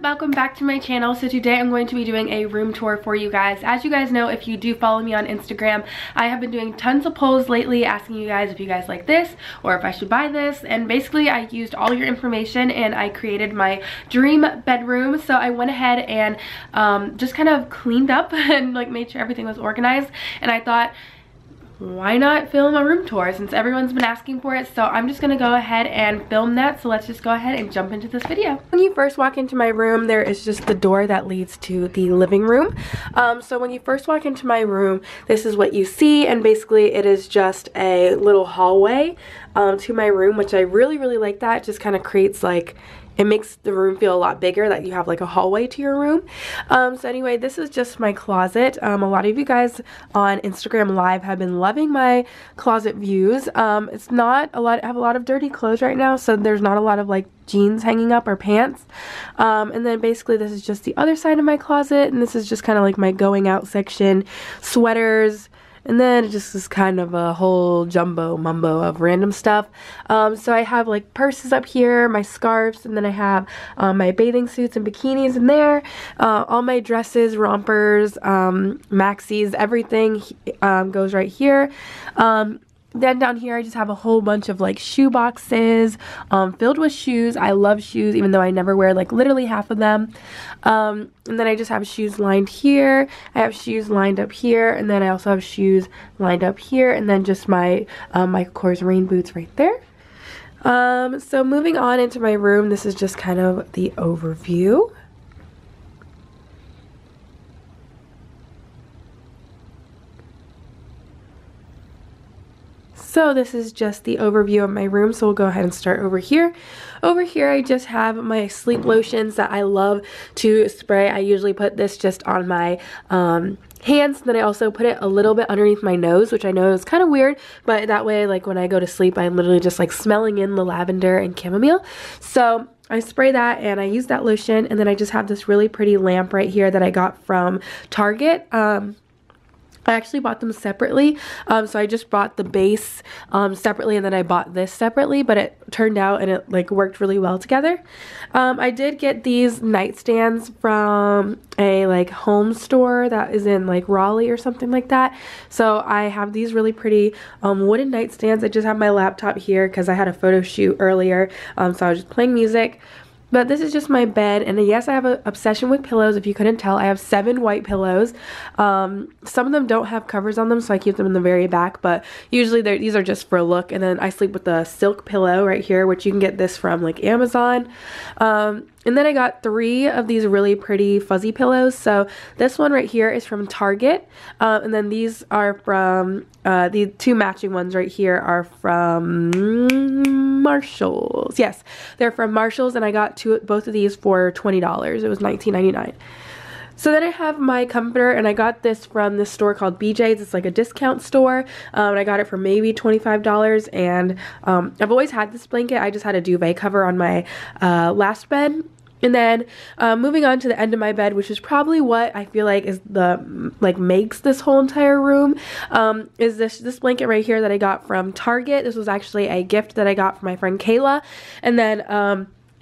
welcome back to my channel. So today I'm going to be doing a room tour for you guys. As you guys know, if you do follow me on Instagram, I have been doing tons of polls lately asking you guys if you guys like this or if I should buy this, and basically I used all your information and I created my dream bedroom. So I went ahead and just kind of cleaned up and like made sure everything was organized, and I thought, why not film a room tour since everyone's been asking for it? So I'm just gonna go ahead and film that. So let's just go ahead and jump into this video. When you first walk into my room, there is just the door that leads to the living room. So when you first walk into my room, this is what you see, and basically it is just a little hallway to my room, which I really like that. It just kind of creates like, it makes the room feel a lot bigger that you have like a hallway to your room. So anyway, this is just my closet. A lot of you guys on Instagram Live have been loving my closet views. It's not a lot, I have a lot of dirty clothes right now, so there's not a lot of like jeans hanging up or pants. And then basically this is just the other side of my closet, and this is just kind of like my going out section, sweaters. And then it just is kind of a whole jumbo mumbo of random stuff. So I have like purses up here, my scarves, and then I have my bathing suits and bikinis in there. All my dresses, rompers, maxis, everything goes right here. Then down here I just have a whole bunch of like shoe boxes filled with shoes. I love shoes, even though I never wear like literally half of them. And then I just have shoes lined here. I have shoes lined up here, and then I also have shoes lined up here, and then just my Michael Kors rain boots right there. So moving on into my room, this is just kind of the overview. So this is just the overview of my room, so we'll go ahead and start over here. Over here I just have my sleep lotions that I love to spray. I usually put this just on my hands, then I also put it a little bit underneath my nose, which I know is kind of weird, but that way like when I go to sleep I'm literally just like smelling in the lavender and chamomile. So I spray that and I use that lotion, and then I just have this really pretty lamp right here that I got from Target. I actually bought them separately, so I just bought the base separately, and then I bought this separately, but it turned out and it like worked really well together. I did get these nightstands from a like home store that is in like Raleigh or something like that. So I have these really pretty wooden nightstands. I just have my laptop here because I had a photo shoot earlier, so I was just playing music. But this is just my bed, and yes, I have an obsession with pillows. If you couldn't tell, I have 7 white pillows. Some of them don't have covers on them, so I keep them in the very back, but usually these are just for a look. And then I sleep with a silk pillow right here, which you can get this from like Amazon. And then I got 3 of these really pretty fuzzy pillows. So this one right here is from Target, and then these are from, the 2 matching ones right here are from Marshalls. Yes, they're from Marshalls, and I got both of these for $20. It was $19.99. So then I have my comforter, and I got this from this store called BJ's. It's like a discount store, and I got it for maybe $25, and I've always had this blanket. I just had a duvet cover on my last bed. And then moving on to the end of my bed, which is probably what I feel like is the makes this whole entire room, is this blanket right here that I got from Target. This was actually a gift that I got from my friend Kayla. And then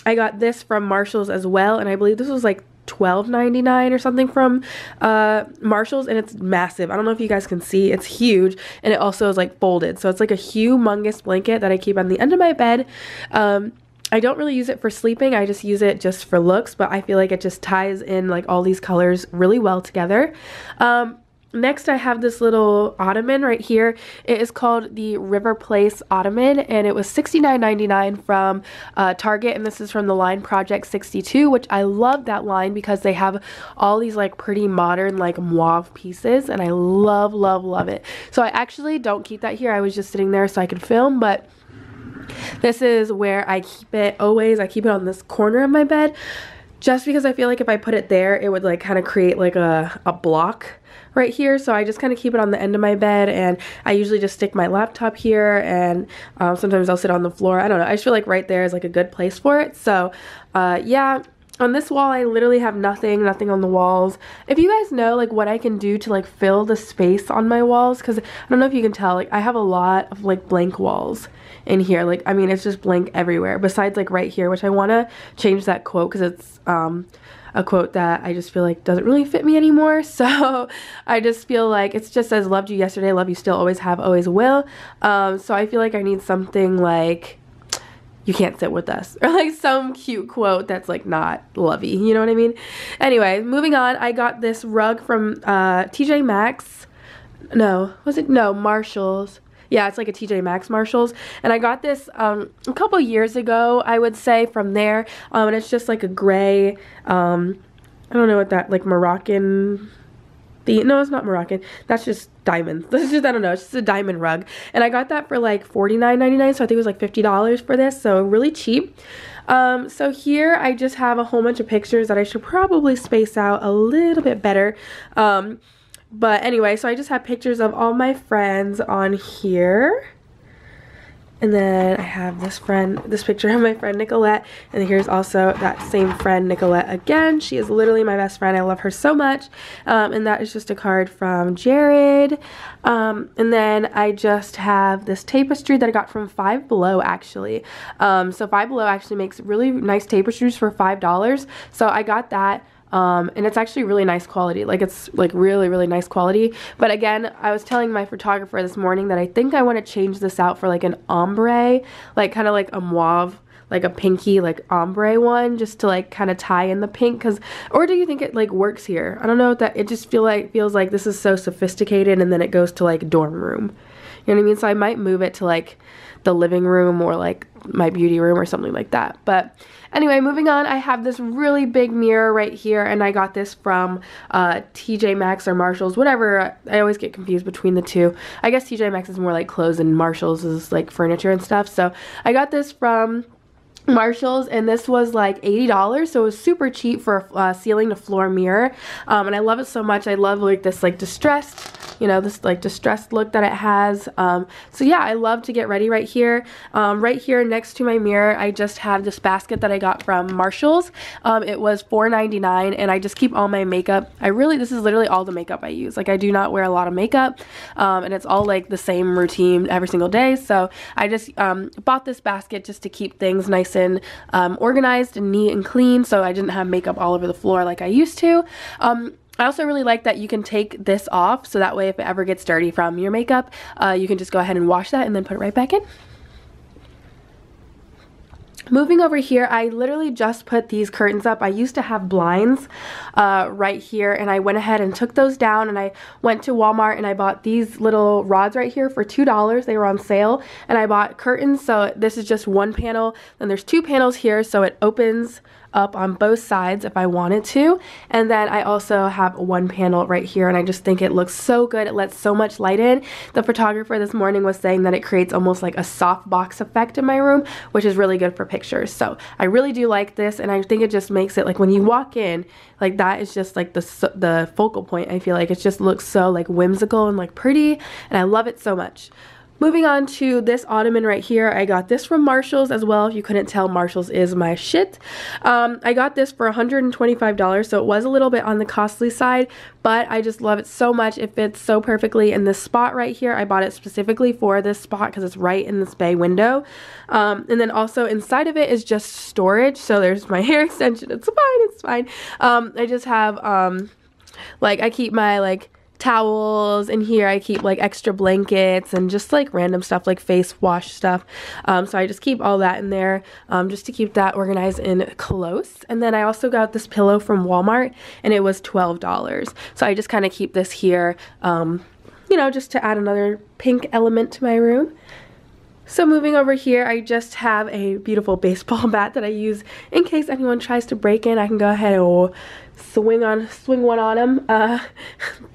I got this from Marshalls as well, and I believe this was like $12.99 or something from Marshalls, and it's massive. I don't know if you guys can see, it's huge, and it also is like folded, so it's like a humongous blanket that I keep on the end of my bed. I don't really use it for sleeping, I just use it just for looks, but I feel like it just ties in like all these colors really well together. Next, I have this little ottoman right here. It is called the River Place Ottoman, and it was $69.99 from Target, and this is from the line Project 62, which I love that line because they have all these like pretty modern like mauve pieces, and I love it. So I actually don't keep that here. I was just sitting there so I could film, but this is where I keep it always. I keep it on this corner of my bed just because I feel like if I put it there, it would like kind of create like a block right here. So I just kind of keep it on the end of my bed, and I usually just stick my laptop here, and sometimes I'll sit on the floor. I don't know. I just feel like right there is like a good place for it. So yeah. on this wall, I literally have nothing on the walls. If you guys know like what I can do to like fill the space on my walls, because I don't know if you can tell, like I have a lot of like blank walls in here. Like, I mean, it's just blank everywhere besides like right here, which I want to change that quote because it's a quote that I just feel like doesn't really fit me anymore. So I just feel like it's just says, loved you yesterday, love you still, always have, always will. So I feel like I need something like, you can't sit with us, or like some cute quote that's like not lovey, you know what I mean? Anyway, moving on, I got this rug from TJ Maxx. No, was it? No, Marshalls. Yeah, it's like a TJ Maxx Marshalls, and I got this a couple years ago, I would say, from there, and it's just like a gray, I don't know what that, like Moroccan, no, it's not Moroccan, that's just diamonds. This is just, I don't know, it's just a diamond rug, and I got that for like $49.99, so I think it was like $50 for this, so really cheap. So here I just have a whole bunch of pictures that I should probably space out a little bit better. But anyway, so I just have pictures of all my friends on here. And then I have this picture of my friend Nicolette. And here's also that same friend Nicolette again. She is literally my best friend. I love her so much. And that is just a card from Jared. And then I just have this tapestry that I got from Five Below actually. So Five Below actually makes really nice tapestries for $5. So I got that. And it's actually really nice quality, like it's like really nice quality. But again, I was telling my photographer this morning that I think I want to change this out for like an ombre, like kind of like a mauve, like a pinky like ombre one, just to like kind of tie in the pink. Cause, or do you think it like works here? I don't know, that it just feels like this is so sophisticated, and then it goes to like dorm room, you know what I mean? So I might move it to like the living room or like my beauty room or something like that. But anyway, moving on, I have this really big mirror right here, and I got this from TJ Maxx or Marshalls, whatever. I always get confused between the two. I guess TJ Maxx is more like clothes and Marshalls is like furniture and stuff. So I got this from Marshalls, and this was like $80, so it was super cheap for a ceiling to floor mirror. And I love it so much. I love like this like distressed, you know, this like distressed look that it has. So yeah, I love to get ready right here. Right here next to my mirror, I just have this basket that I got from Marshalls. It was $4.99, and I just keep all my makeup. This is literally all the makeup I use. Like I do not wear a lot of makeup, and it's all like the same routine every single day. So I just bought this basket just to keep things nice and organized and neat and clean, so I didn't have makeup all over the floor like I used to. I also really like that you can take this off, so that way if it ever gets dirty from your makeup, you can just go ahead and wash that and then put it right back in. Moving over here, I literally just put these curtains up. I used to have blinds right here, and I went ahead and took those down, and I went to Walmart and I bought these little rods right here for $2. They were on sale, and I bought curtains. So this is just one panel, then there's two panels here, so it opens up on both sides if I wanted to. And then I also have one panel right here, and I just think it looks so good. It lets so much light in. The photographer this morning was saying that it creates almost like a soft box effect in my room, which is really good for pictures. So I really do like this, and I think it just makes it like when you walk in, like that is just like the focal point. I feel like it just looks so like whimsical and like pretty, and I love it so much. Moving on to this ottoman right here, I got this from Marshalls as well. If you couldn't tell, Marshalls is my shit. I got this for $125, so it was a little bit on the costly side, but I just love it so much. It fits so perfectly in this spot right here. I bought it specifically for this spot because it's right in this bay window. And then also inside of it is just storage, so there's my hair extension. It's fine. I just have, like, I keep my, like, towels in here. I keep like extra blankets and just like random stuff like face wash stuff. So I just keep all that in there just to keep that organized and close. And then I also got this pillow from Walmart, and it was $12. So I just kind of keep this here, you know, just to add another pink element to my room. So moving over here, I just have a beautiful baseball bat that I use in case anyone tries to break in. I can go ahead and swing one on them.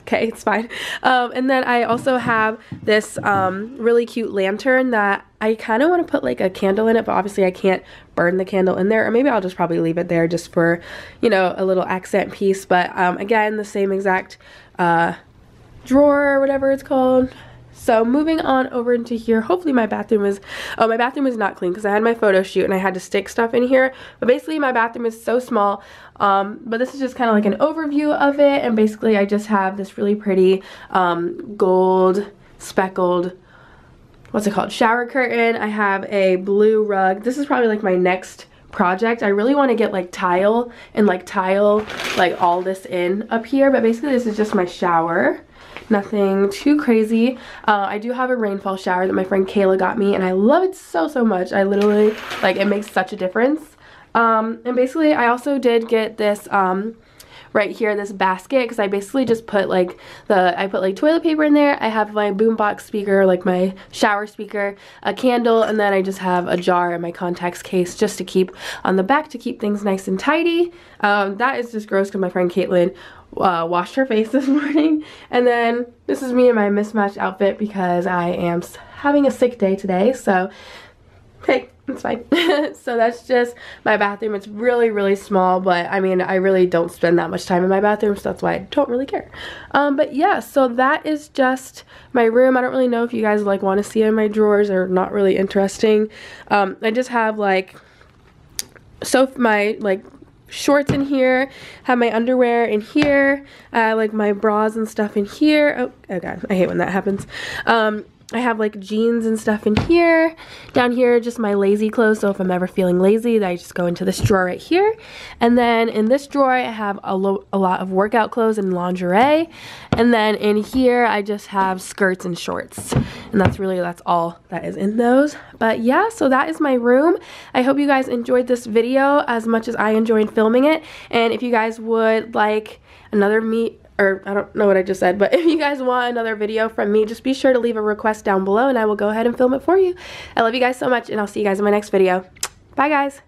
Okay, it's fine. And then I also have this really cute lantern that I kind of want to put like a candle in it, but obviously I can't burn the candle in there, or maybe I'll just probably leave it there just for, you know, a little accent piece. But again, the same exact drawer or whatever it's called. So moving on over into here, hopefully my bathroom is, oh, my bathroom is not clean because I had my photo shoot and I had to stick stuff in here. But basically my bathroom is so small. But this is just kind of like an overview of it. And basically I just have this really pretty gold speckled, what's it called, shower curtain. I have a blue rug. This is probably like my next project. I really want to get like tile and like tile like all this in up here, but basically this is just my shower. Nothing too crazy. I do have a rainfall shower that my friend Kayla got me and I love it so much. I literally, like, it makes such a difference. And basically I also did get this right here, this basket, because I basically just put like I put like toilet paper in there. I have my boombox speaker, like my shower speaker, a candle, and then I just have a jar in my contacts case just to keep on the back to keep things nice and tidy. That is just gross because my friend Caitlin washed her face this morning. And then this is me in my mismatched outfit because I am having a sick day today, so hey, it's fine. So that's just my bathroom. It's really small, but I mean, I really don't spend that much time in my bathroom, so that's why I don't really care. But yeah, so that is just my room. I don't really know if you guys like want to see in my drawers or not really interesting. I just have like, so my like shorts in here, have my underwear in here, like my bras and stuff in here. Oh god, I hate when that happens. I have like jeans and stuff in here. Down here, just my lazy clothes, so if I'm ever feeling lazy, I just go into this drawer right here. And then in this drawer, I have a lot of workout clothes and lingerie. And then in here, I just have skirts and shorts. And that's all that is in those. But yeah, so that is my room. I hope you guys enjoyed this video as much as I enjoyed filming it. And if you guys would like another or I don't know what I just said, but if you guys want another video from me, just be sure to leave a request down below and I will go ahead and film it for you. I love you guys so much and I'll see you guys in my next video. Bye guys.